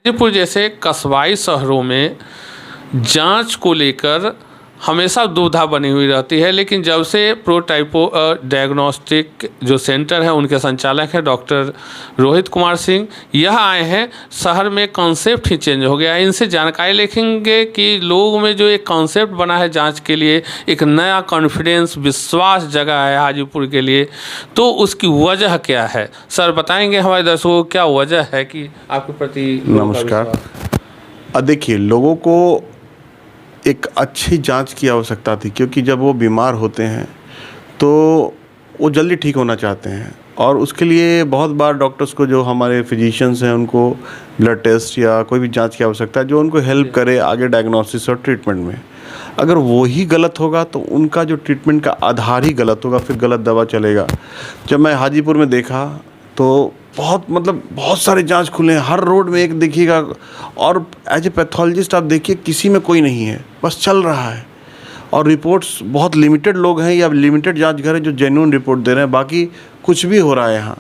गाजीपुर जैसे कस्बाई शहरों में जांच को लेकर हमेशा दुविधा बनी हुई रहती है, लेकिन जब से प्रोटाइपो डायग्नोस्टिक जो सेंटर है उनके संचालक हैं डॉक्टर रोहित कुमार सिंह यह आए हैं, शहर में कॉन्सेप्ट ही चेंज हो गया है। इनसे जानकारी लेंगे कि लोगों में जो एक कॉन्सेप्ट बना है जांच के लिए, एक नया कॉन्फिडेंस विश्वास जगह है हाजीपुर के लिए, तो उसकी वजह क्या है। सर बताएंगे हमारे दर्शकों को क्या वजह है कि आपके प्रति। नमस्कार। देखिए, लोगों को एक अच्छी जांच की आवश्यकता थी, क्योंकि जब वो बीमार होते हैं तो वो जल्दी ठीक होना चाहते हैं, और उसके लिए बहुत बार डॉक्टर्स को, जो हमारे फिजिशियंस हैं, उनको ब्लड टेस्ट या कोई भी जांच की आवश्यकता है जो उनको हेल्प करे आगे डायग्नोसिस और ट्रीटमेंट में। अगर वो ही गलत होगा तो उनका जो ट्रीटमेंट का आधार ही गलत होगा, फिर गलत दवा चलेगा। जब मैं हाजीपुर में देखा तो बहुत सारे जांच खुले हैं, हर रोड में एक देखिएगा, और एज ए पैथोलॉजिस्ट आप देखिए किसी में कोई नहीं है, बस चल रहा है। और रिपोर्ट्स बहुत लिमिटेड लोग हैं या लिमिटेड जांच घर हैं जो जेन्युइन रिपोर्ट दे रहे हैं, बाकी कुछ भी हो रहा है यहाँ।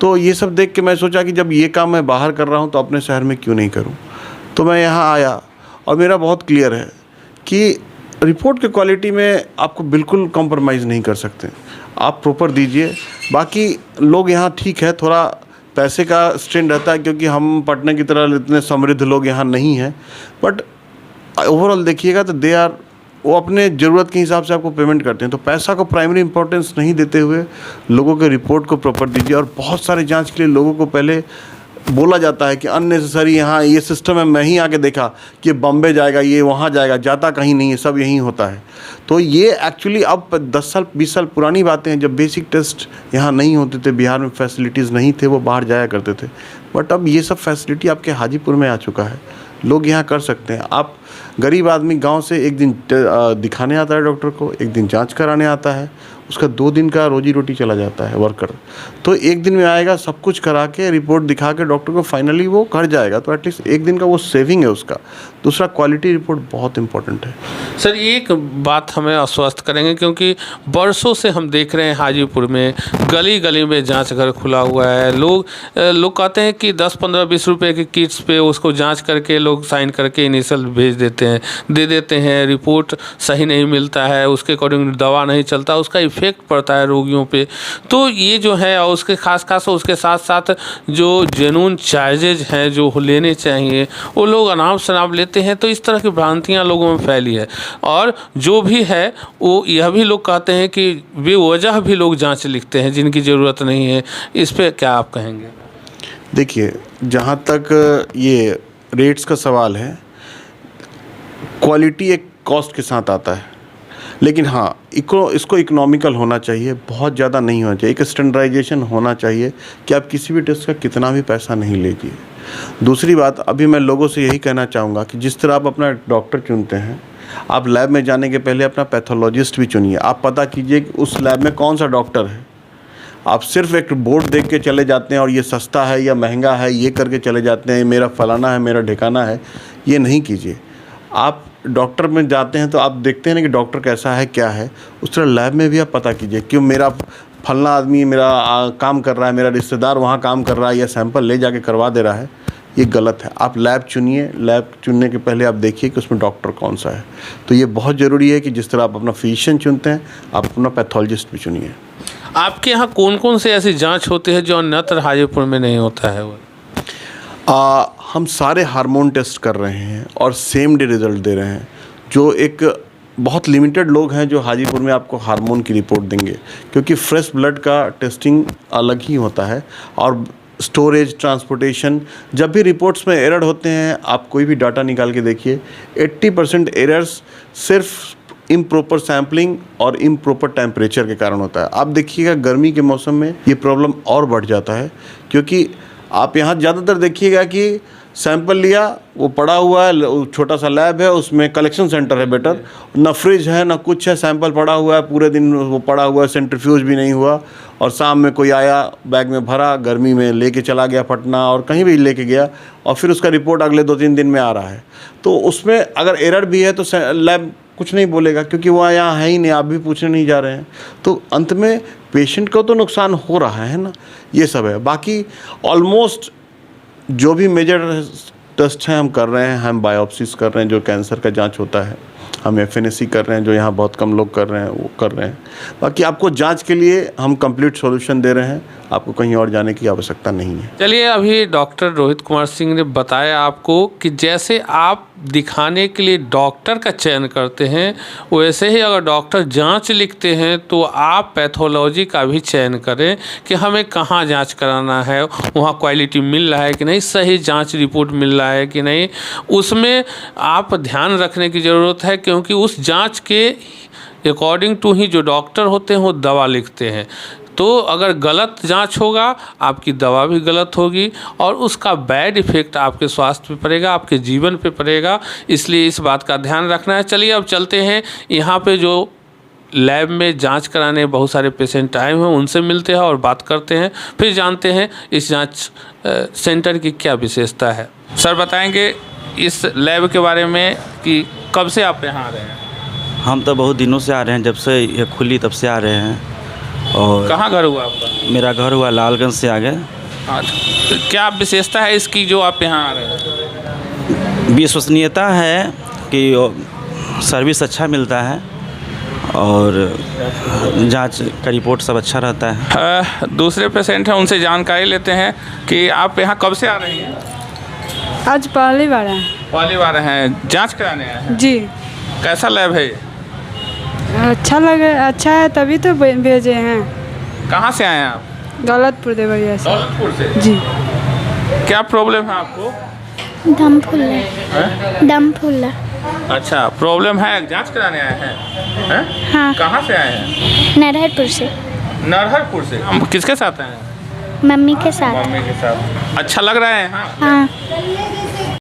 तो ये सब देख के मैं सोचा कि जब ये काम मैं बाहर कर रहा हूँ तो अपने शहर में क्यों नहीं करूँ। तो मैं यहाँ आया, और मेरा बहुत क्लियर है कि रिपोर्ट की क्वालिटी में आपको बिल्कुल कॉम्प्रोमाइज़ नहीं कर सकते, आप प्रॉपर दीजिए। बाकी लोग यहाँ ठीक है, थोड़ा पैसे का स्ट्रेन रहता है क्योंकि हम पटना की तरह इतने समृद्ध लोग यहाँ नहीं हैं, बट ओवरऑल देखिएगा तो वो अपने ज़रूरत के हिसाब से आपको पेमेंट करते हैं। तो पैसा को प्राइमरी इंपॉर्टेंस नहीं देते हुए लोगों के रिपोर्ट को प्रॉपर दीजिए। और बहुत सारे जांच के लिए लोगों को पहले बोला जाता है कि अननेसेसरी यहाँ ये सिस्टम है, मैं ही आके देखा कि बॉम्बे जाएगा, ये वहाँ जाएगा, जाता कहीं नहीं है, सब यहीं होता है। तो ये एक्चुअली अब 10 साल 20 साल पुरानी बातें हैं, जब बेसिक टेस्ट यहाँ नहीं होते थे, बिहार में फैसिलिटीज़ नहीं थे, वो बाहर जाया करते थे। बट अब ये सब फैसिलिटी आपके हाजीपुर में आ चुका है, लोग यहाँ कर सकते हैं। आप गरीब आदमी गांव से एक दिन दिखाने आता है डॉक्टर को, एक दिन जांच कराने आता है, उसका 2 दिन का रोजी रोटी चला जाता है वर्कर। तो एक दिन में आएगा, सब कुछ करा के रिपोर्ट दिखा के डॉक्टर को फाइनली वो घर जाएगा, तो एटलीस्ट एक दिन का वो सेविंग है उसका। दूसरा, क्वालिटी रिपोर्ट बहुत इंपॉर्टेंट है। सर एक बात हमें आश्वस्त करेंगे, क्योंकि बरसों से हम देख रहे हैं हाजीपुर में गली गली में जांच घर खुला हुआ है। लोग कहते हैं कि 10 15 20 रुपए की किट्स पे उसको जांच करके लोग साइन करके इनिशियल भेज देते हैं, दे देते हैं, रिपोर्ट सही नहीं मिलता है, उसके अकॉर्डिंग दवा नहीं चलता, उसका इफेक्ट पड़ता है रोगियों पे। तो ये जो है, और उसके खास उसके साथ साथ जो जेन्युइन चार्जेज हैं जो लेने चाहिए वो लोग अनाप शनाप लेते हैं। तो इस तरह की भ्रांतियाँ लोगों में फैली है, और जो भी है वो यह भी लोग कहते हैं कि बेवजह भी लोग जांच लिखते हैं जिनकी ज़रूरत नहीं है। इस पे क्या आप कहेंगे? देखिए, जहाँ तक ये रेट्स का सवाल है, क्वालिटी एक कॉस्ट के साथ आता है, लेकिन हाँ, इसको इकोनॉमिकल होना चाहिए, बहुत ज़्यादा नहीं होना चाहिए। एक स्टैंडर्डाइजेशन होना चाहिए कि आप किसी भी टेस्ट का कितना भी पैसा नहीं लीजिए। दूसरी बात, अभी मैं लोगों से यही कहना चाहूँगा कि जिस तरह आप अपना डॉक्टर चुनते हैं, आप लैब में जाने के पहले अपना पैथोलॉजिस्ट भी चुनिए। आप पता कीजिए कि उस लैब में कौन सा डॉक्टर है। आप सिर्फ एक बोर्ड देख के चले जाते हैं और ये सस्ता है या महंगा है ये करके चले जाते हैं, मेरा फलाना है, मेरा ढिकाना है, ये नहीं कीजिए। आप डॉक्टर में जाते हैं तो आप देखते हैं ना कि डॉक्टर कैसा है, क्या है। उस तरह लैब में भी आप पता कीजिए, क्यों मेरा फलना आदमी मेरा काम कर रहा है, मेरा रिश्तेदार वहाँ काम कर रहा है, या सैंपल ले जाके करवा दे रहा है, ये गलत है। आप लैब चुनिए, लैब चुनने के पहले आप देखिए कि उसमें डॉक्टर कौन सा है। तो ये बहुत ज़रूरी है कि जिस तरह आप अपना फिजिशियन चुनते हैं, आप अपना पैथोलॉजिस्ट भी चुनिए। आपके यहाँ कौन कौन से ऐसी जाँच होती है जो अन्यत्र हाजीपुर में नहीं होता है? वो हम सारे हार्मोन टेस्ट कर रहे हैं और सेम डे रिज़ल्ट दे रहे हैं। जो एक बहुत लिमिटेड लोग हैं जो हाजीपुर में आपको हार्मोन की रिपोर्ट देंगे, क्योंकि फ्रेश ब्लड का टेस्टिंग अलग ही होता है। और स्टोरेज, ट्रांसपोर्टेशन, जब भी रिपोर्ट्स में एरर होते हैं, आप कोई भी डाटा निकाल के देखिए, 80% एरर्स सिर्फ इम्प्रॉपर सैम्पलिंग और इम्प्रॉपर टेम्परेचर के कारण होता है। आप देखिएगा गर्मी के मौसम में ये प्रॉब्लम और बढ़ जाता है, क्योंकि आप यहाँ ज़्यादातर देखिएगा कि सैंपल लिया, वो पड़ा हुआ है, छोटा सा लैब है, उसमें कलेक्शन सेंटर है बेटर, ना फ्रिज है ना कुछ है, सैंपल पड़ा हुआ है, पूरे दिन वो पड़ा हुआ है, सेंट्रीफ्यूज भी नहीं हुआ, और शाम में कोई आया, बैग में भरा, गर्मी में लेके चला गया पटना और कहीं भी लेके गया, और फिर उसका रिपोर्ट अगले 2-3 दिन में आ रहा है। तो उसमें अगर एरर भी है तो लैब कुछ नहीं बोलेगा, क्योंकि वो यहाँ है ही नहीं, आप भी पूछने नहीं जा रहे हैं। तो अंत में पेशेंट को तो नुकसान हो रहा है ना, ये सब है। बाकी ऑलमोस्ट जो भी मेजर टेस्ट हैं हम कर रहे हैं, हम बायोप्सीज कर रहे हैं जो कैंसर का जांच होता है, हम एफएनएसी कर रहे हैं जो यहाँ बहुत कम लोग कर रहे हैं, वो कर रहे हैं। बाकी आपको जांच के लिए हम कंप्लीट सॉल्यूशन दे रहे हैं, आपको कहीं और जाने की आवश्यकता नहीं है। चलिए, अभी डॉक्टर रोहित कुमार सिंह ने बताया आपको कि जैसे आप दिखाने के लिए डॉक्टर का चयन करते हैं, वैसे ही अगर डॉक्टर जांच लिखते हैं तो आप पैथोलॉजी का भी चयन करें कि हमें कहाँ जांच कराना है, वहाँ क्वालिटी मिल रहा है कि नहीं, सही जांच रिपोर्ट मिल रहा है कि नहीं, उसमें आप ध्यान रखने की ज़रूरत है। क्योंकि उस जांच के अकॉर्डिंग टू ही जो डॉक्टर होते हैं वो दवा लिखते हैं। तो अगर गलत जांच होगा, आपकी दवा भी गलत होगी और उसका बैड इफ़ेक्ट आपके स्वास्थ्य पे पड़ेगा, आपके जीवन पे पड़ेगा। इसलिए इस बात का ध्यान रखना है। चलिए अब चलते हैं, यहाँ पे जो लैब में जांच कराने बहुत सारे पेशेंट आए हुए हैं, उनसे मिलते हैं और बात करते हैं, फिर जानते हैं इस जांच सेंटर की क्या विशेषता है। सर, बताएंगे इस लैब के बारे में कि कब से आप यहाँ आ रहे हैं? हम तो बहुत दिनों से आ रहे हैं, जब से ये खुली तब से आ रहे हैं। और कहाँ घर हुआ आपका? मेरा घर हुआ लालगंज से आगे। हाँ, तो क्या विशेषता है इसकी जो आप यहाँ आ रहे हैं? विश्वसनीयता है कि सर्विस अच्छा मिलता है और जांच का रिपोर्ट सब अच्छा रहता है। दूसरे पेशेंट हैं, उनसे जानकारी लेते हैं कि आप यहाँ कब से आ रही हैं? आज पहली बार है। पहली बार हैं, जांच कराने आए हैं? जी। कैसा लैब है ये? अच्छा लगे, अच्छा है तभी तो भेजे हैं। कहाँ से आए हैं आप? दौलतपुर देवरिया से। दौलतपुर से? जी। क्या प्रॉब्लम है आपको? दम फूला। दम फूला। अच्छा, प्रॉब्लम है, जांच कराने आए हैं? हाँ। कहाँ से आए हैं? नरहरपुर से। नरहरपुर से? हम किसके साथ आए हैं? मम्मी के साथ। मम्मी के साथ। अच्छा लग रहा है यहाँ? हाँ।